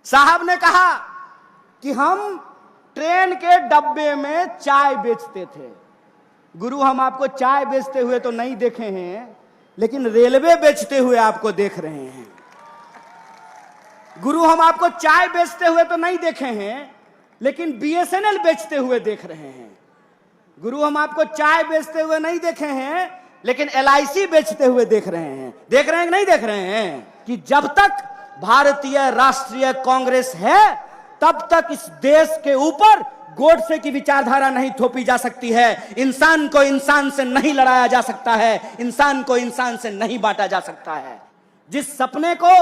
साहब ने कहा कि हम ट्रेन के डब्बे में चाय बेचते थे। गुरु, हम आपको चाय बेचते हुए तो नहीं देखे हैं, लेकिन रेलवे बेचते हुए आपको देख रहे हैं। गुरु, हम आपको चाय बेचते हुए तो नहीं देखे हैं, लेकिन बीएसएनएल बेचते हुए देख रहे हैं। गुरु, हम आपको चाय बेचते हुए नहीं देखे हैं, लेकिन एलआईसी बेचते हुए देख रहे हैं। देख रहे हैं कि नहीं देख रहे हैं कि जब तक भारतीय राष्ट्रीय कांग्रेस है तब तक इस देश के ऊपर गोडसे की विचारधारा नहीं थोपी जा सकती है। इंसान को इंसान से नहीं लड़ाया जा सकता है, इंसान को इंसान से नहीं बांटा जा सकता है। जिस सपने को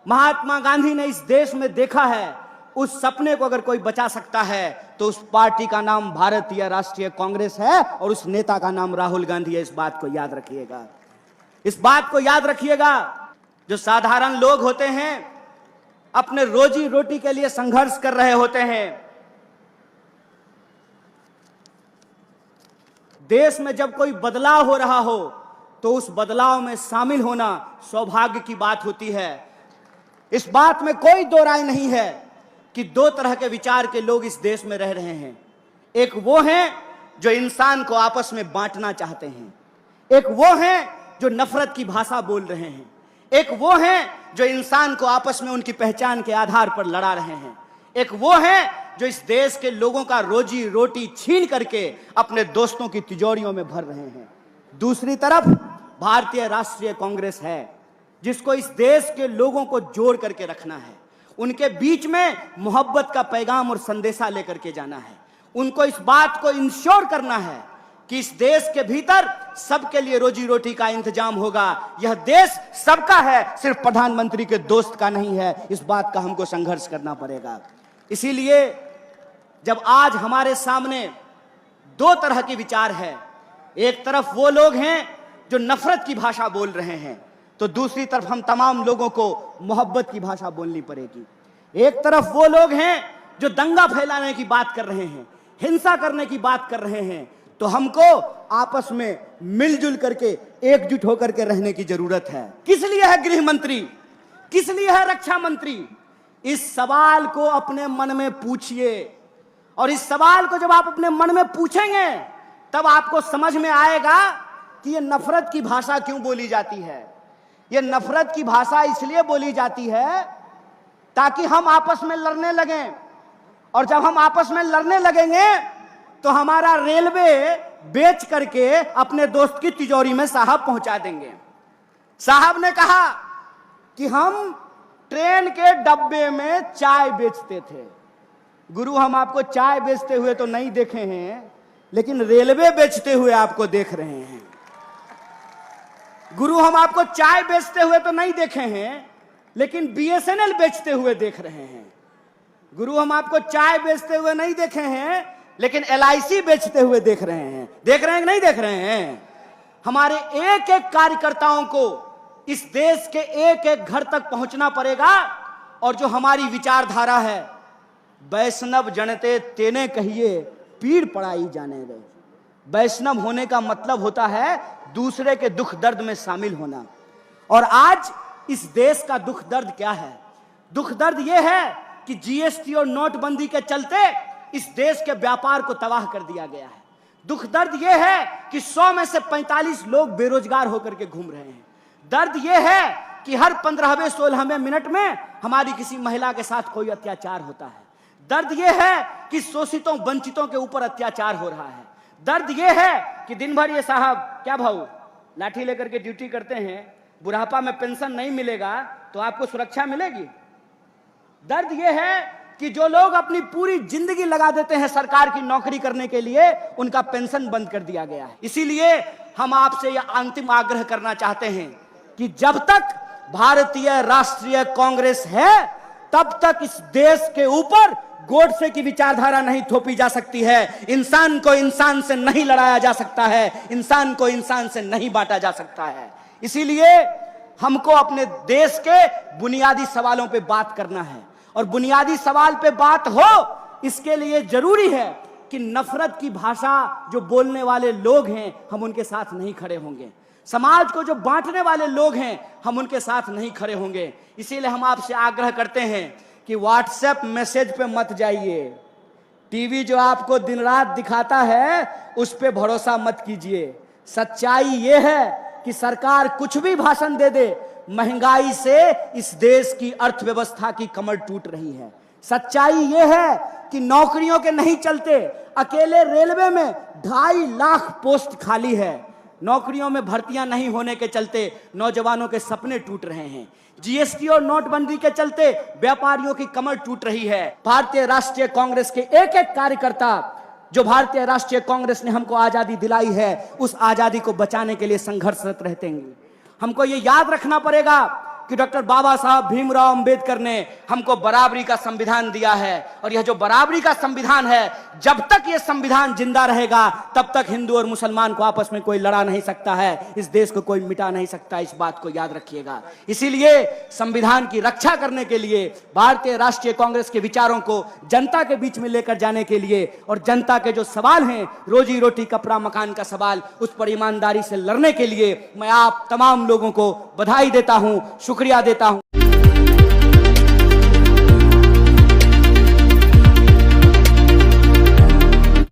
महात्मा गांधी ने इस देश में देखा है, उस सपने को अगर कोई बचा सकता है तो उस पार्टी का नाम भारतीय राष्ट्रीय कांग्रेस है और उस नेता का नाम राहुल गांधी है। इस बात को याद रखिएगा, इस बात को याद रखिएगा। जो साधारण लोग होते हैं, अपने रोजी रोटी के लिए संघर्ष कर रहे होते हैं, देश में जब कोई बदलाव हो रहा हो तो उस बदलाव में शामिल होना सौभाग्य की बात होती है। इस बात में कोई दो राय नहीं है कि दो तरह के विचार के लोग इस देश में रह रहे हैं। एक वो हैं जो इंसान को आपस में बांटना चाहते हैं, एक वो हैं जो नफरत की भाषा बोल रहे हैं, एक वो हैं जो इंसान को आपस में उनकी पहचान के आधार पर लड़ा रहे हैं, एक वो हैं जो इस देश के लोगों का रोजी रोटी छीन करके अपने दोस्तों की तिजोरियों में भर रहे हैं। दूसरी तरफ भारतीय राष्ट्रीय कांग्रेस है, जिसको इस देश के लोगों को जोड़ करके रखना है, उनके बीच में मोहब्बत का पैगाम और संदेशा लेकर के जाना है। उनको इस बात को इंश्योर करना है कि इस देश के भीतर सबके लिए रोजी रोटी का इंतजाम होगा। यह देश सबका है, सिर्फ प्रधानमंत्री के दोस्त का नहीं है। इस बात का हमको संघर्ष करना पड़ेगा। इसीलिए जब आज हमारे सामने दो तरह के विचार है, एक तरफ वो लोग हैं जो नफरत की भाषा बोल रहे हैं, तो दूसरी तरफ हम तमाम लोगों को मोहब्बत की भाषा बोलनी पड़ेगी। एक तरफ वो लोग हैं जो दंगा फैलाने की बात कर रहे हैं, हिंसा करने की बात कर रहे हैं, तो हमको आपस में मिलजुल करके एकजुट होकर के रहने की जरूरत है। किस लिए है गृह मंत्री, किस लिए है रक्षा मंत्री? इस सवाल को अपने मन में पूछिए, और इस सवाल को जब आप अपने मन में पूछेंगे तब आपको समझ में आएगा कि ये नफरत की भाषा क्यों बोली जाती है। ये नफरत की भाषा इसलिए बोली जाती है ताकि हम आपस में लड़ने लगें, और जब हम आपस में लड़ने लगेंगे तो हमारा रेलवे बेच करके अपने दोस्त की तिजोरी में साहब पहुंचा देंगे। साहब ने कहा कि हम ट्रेन के डब्बे में चाय बेचते थे। गुरु, हम आपको चाय बेचते हुए तो नहीं देखे हैं, लेकिन रेलवे बेचते हुए आपको देख रहे हैं। गुरु, हम आपको चाय बेचते हुए तो नहीं देखे हैं, लेकिन बीएसएनएल बेचते हुए देख रहे हैं। गुरु, हम आपको चाय बेचते हुए नहीं देखे हैं, लेकिन एलआईसी बेचते हुए देख रहे हैं। देख रहे हैं कि नहीं देख रहे हैं? हमारे एक एक कार्यकर्ताओं को इस देश के एक एक घर तक पहुंचना पड़ेगा, और जो हमारी विचारधारा है, वैष्णव जनते तेने कहिए पीड़ पड़ाई जाने गए। वैष्णव होने का मतलब होता है दूसरे के दुख दर्द में शामिल होना। और आज इस देश का दुख दर्द क्या है? दुख दर्द यह है कि जीएसटी और नोटबंदी के चलते इस देश के व्यापार को तबाह कर दिया गया है। दुख दर्द यह है कि 100 में से 45 लोग बेरोजगार होकर के घूम रहे हैं। दर्द यह है कि हर 15वें 16वें मिनट में हमारी किसी महिला के साथ कोई अत्याचार होता है। दर्द यह है कि शोषितों वंचितों के ऊपर अत्याचार हो रहा है। दर्द यह है कि दिन भर ये साहब क्या भाऊ लाठी लेकर के ड्यूटी करते हैं, बुढ़ापा में पेंशन नहीं मिलेगा तो आपको सुरक्षा मिलेगी। दर्द यह है कि जो लोग अपनी पूरी जिंदगी लगा देते हैं सरकार की नौकरी करने के लिए, उनका पेंशन बंद कर दिया गया है। इसीलिए हम आपसे यह अंतिम आग्रह करना चाहते हैं कि जब तक भारतीय राष्ट्रीय कांग्रेस है तब तक इस देश के ऊपर गोडसे की विचारधारा नहीं थोपी जा सकती है। इंसान को इंसान से नहीं लड़ाया जा सकता है, इंसान को इंसान से नहीं बांटा जा सकता है। इसीलिए हमको अपने देश के बुनियादी सवालों पे बात करना है, और बुनियादी सवाल पे बात हो इसके लिए जरूरी है कि नफरत की भाषा जो बोलने वाले लोग हैं हम उनके साथ नहीं खड़े होंगे। समाज को जो बांटने वाले लोग हैं हम उनके साथ नहीं खड़े होंगे। इसीलिए हम आपसे आग्रह करते हैं कि व्हाट्सएप मैसेज पे मत जाइए, टीवी जो आपको दिन रात दिखाता है उस पे भरोसा मत कीजिए। सच्चाई ये है कि सरकार कुछ भी भाषण दे दे, महंगाई से इस देश की अर्थव्यवस्था की कमर टूट रही है। सच्चाई ये है कि नौकरियों के नहीं चलते, अकेले रेलवे में 2.5 लाख पोस्ट खाली है, नौकरियों में भर्तियां नहीं होने के चलते नौजवानों के सपने टूट रहे हैं। जीएसटी और नोटबंदी के चलते व्यापारियों की कमर टूट रही है। भारतीय राष्ट्रीय कांग्रेस के एक एक कार्यकर्ता, जो भारतीय राष्ट्रीय कांग्रेस ने हमको आजादी दिलाई है, उस आजादी को बचाने के लिए संघर्षरत रहते हैं। हमको ये याद रखना पड़ेगा कि डॉक्टर बाबा साहब भीमराव अंबेडकर ने हमको बराबरी का संविधान दिया है, और यह जो बराबरी का संविधान है, जब तक यह संविधान जिंदा रहेगा तब तक हिंदू और मुसलमान को आपस में कोई लड़ा नहीं सकता है, इस देश को कोई मिटा नहीं सकता। इस बात को याद रखिएगा। इसीलिए संविधान की रक्षा करने के लिए भारतीय राष्ट्रीय कांग्रेस के विचारों को जनता के बीच में लेकर जाने के लिए, और जनता के जो सवाल हैं, रोजी रोटी कपड़ा मकान का सवाल, उस पर ईमानदारी से लड़ने के लिए मैं आप तमाम लोगों को बधाई देता हूं, शुक्रिया देता हूं।